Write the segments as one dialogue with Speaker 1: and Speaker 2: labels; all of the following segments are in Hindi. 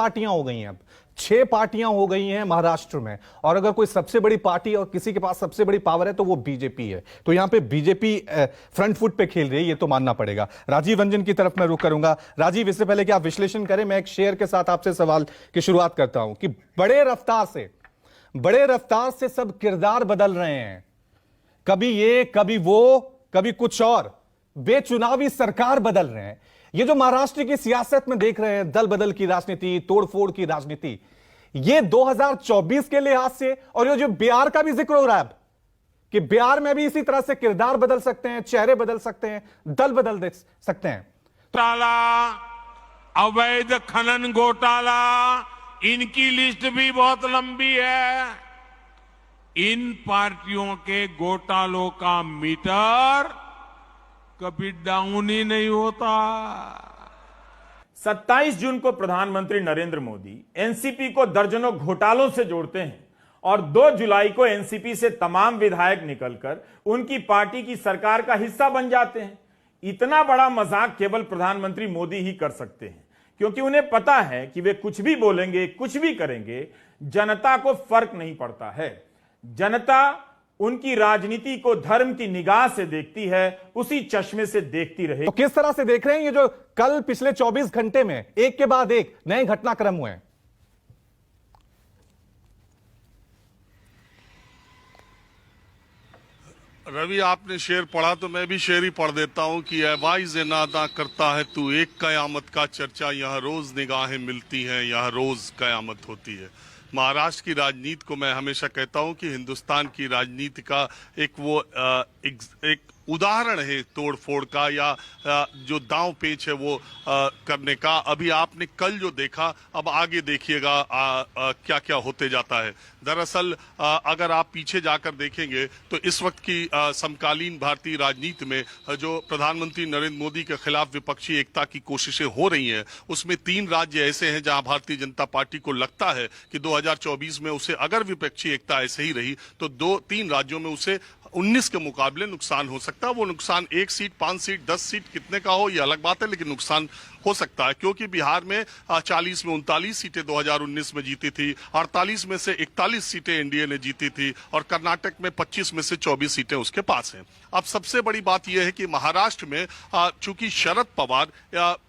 Speaker 1: पार्टियां हो गई हैं, अब 6 पार्टियां हो गई हैं महाराष्ट्र में। और अगर कोई सबसे बड़ी पार्टी और किसी के पास सबसे बड़ी पावर है तो वो बीजेपी है। तो यहां पे बीजेपी फ्रंट फुट पे खेल रही है, ये तो मानना पड़ेगा। राजीव रंजन की तरफ मैं रुख करूंगा। राजीव, इससे पहले कि आप विश्लेषण करें, मैं एक शेयर के साथ आपसे सवाल की शुरुआत करता हूं कि बड़े रफ्तार से सब किरदार बदल रहे हैं, कभी ये कभी वो कभी कुछ और, बेचुनावी सरकार बदल रहे हैं। ये जो महाराष्ट्र की सियासत में देख रहे हैं, दल बदल की राजनीति, तोड़फोड़ की राजनीति, ये 2024 के लिहाज से, और ये जो बिहार का भी जिक्र हो रहा है कि बिहार में भी इसी तरह से किरदार बदल सकते हैं, चेहरे बदल सकते हैं, दल बदल सकते हैं।
Speaker 2: घोटाला, अवैध खनन घोटाला, इनकी लिस्ट भी बहुत लंबी है। इन पार्टियों के घोटालों का मीटर कभी डाउन ही नहीं होता।
Speaker 3: 27 जून को प्रधानमंत्री नरेंद्र मोदी एनसीपी को दर्जनों घोटालों से जोड़ते हैं और 2 जुलाई को एनसीपी से तमाम विधायक निकलकर उनकी पार्टी की सरकार का हिस्सा बन जाते हैं। इतना बड़ा मजाक केवल प्रधानमंत्री मोदी ही कर सकते हैं, क्योंकि उन्हें पता है कि वे कुछ भी बोलेंगे, कुछ भी करेंगे, जनता को फर्क नहीं पड़ता है। जनता उनकी राजनीति को धर्म की निगाह से देखती है, उसी चश्मे से देखती रहे।
Speaker 1: तो किस तरह से देख रहे हैं ये जो कल पिछले 24 घंटे में एक के बाद एक नए घटनाक्रम हुए हैं?
Speaker 4: रवि, आपने शेर पढ़ा तो मैं भी शेर ही पढ़ देता हूं कि ऐ वाइज़ नादा करता है तू एक कयामत का चर्चा, यहाँ रोज निगाहें मिलती हैं, यहाँ रोज कयामत होती है। महाराष्ट्र की राजनीति को मैं हमेशा कहता हूं कि हिंदुस्तान की राजनीति का एक उदाहरण है तोड़ फोड़ का, या जो दांव पेच है वो करने का। अभी आपने कल जो देखा, अब आगे देखिएगा क्या क्या होते जाता है। दरअसल अगर आप पीछे जाकर देखेंगे तो इस वक्त की समकालीन भारतीय राजनीति में जो प्रधानमंत्री नरेंद्र मोदी के खिलाफ विपक्षी एकता की कोशिशें हो रही हैं, उसमें 3 राज्य ऐसे हैं जहां भारतीय जनता पार्टी को लगता है कि 2024 में उसे अगर विपक्षी एकता ऐसे ही रही तो 2-3 राज्यों में उसे 19 के मुकाबले नुकसान हो सकता है। वो नुकसान 1 सीट, 5 सीट, 10 सीट कितने का हो ये अलग बात है, लेकिन नुकसान हो सकता है। क्योंकि बिहार में 40 में 39 सीटें 2019 में जीती थी, 48 में से 41 सीटें एनडीए ने जीती थी, और कर्नाटक में 25 में से 24 सीटें उसके पास हैं। अब सबसे बड़ी बात यह है कि महाराष्ट्र में चूंकि शरद पवार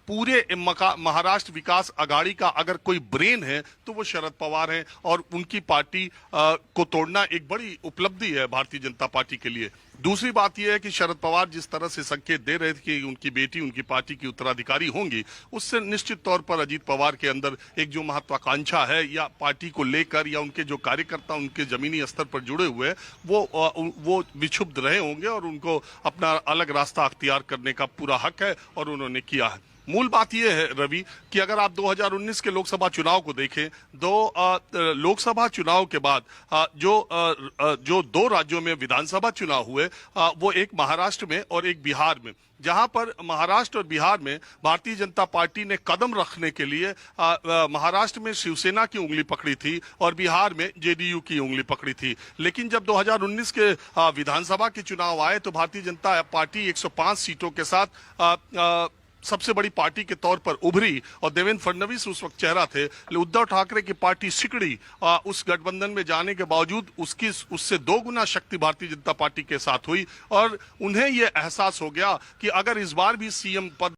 Speaker 4: पूरे महाराष्ट्र विकास अघाड़ी का अगर कोई ब्रेन है तो वो शरद पवार हैं, और उनकी पार्टी को तोड़ना एक बड़ी उपलब्धि है भारतीय जनता पार्टी के लिए। दूसरी बात यह है कि शरद पवार जिस तरह से संकेत दे रहे थे कि उनकी बेटी उनकी पार्टी की उत्तराधिकारी होंगी, उससे निश्चित तौर पर अजीत पवार के अंदर एक जो महत्वाकांक्षा है या पार्टी को लेकर, या उनके जो कार्यकर्ता उनके जमीनी स्तर पर जुड़े हुए हैं, वो विक्षुब्ध रहे होंगे और उनको अपना अलग रास्ता अख्तियार करने का पूरा हक है, और उन्होंने किया है। मूल बात यह है रवि कि अगर आप 2019 के लोकसभा चुनाव को देखें, लोकसभा चुनाव के बाद जो 2 राज्यों में विधानसभा चुनाव हुए, वो एक महाराष्ट्र में और एक बिहार में, जहां पर महाराष्ट्र और बिहार में भारतीय जनता पार्टी ने कदम रखने के लिए महाराष्ट्र में शिवसेना की उंगली पकड़ी थी और बिहार में जेडीयू की उंगली पकड़ी थी। लेकिन जब 2019 के विधानसभा के चुनाव आए तो भारतीय जनता पार्टी 105 सीटों के साथ सबसे बड़ी पार्टी के तौर पर उभरी, और देवेंद्र फडणवीस उस वक्त चेहरा थे। उद्धव ठाकरे की पार्टी सिकड़ी, उस गठबंधन में जाने के बावजूद उससे 2 गुना शक्ति भारतीय जनता पार्टी के साथ हुई, और उन्हें यह एहसास हो गया कि अगर इस बार भी सीएम पद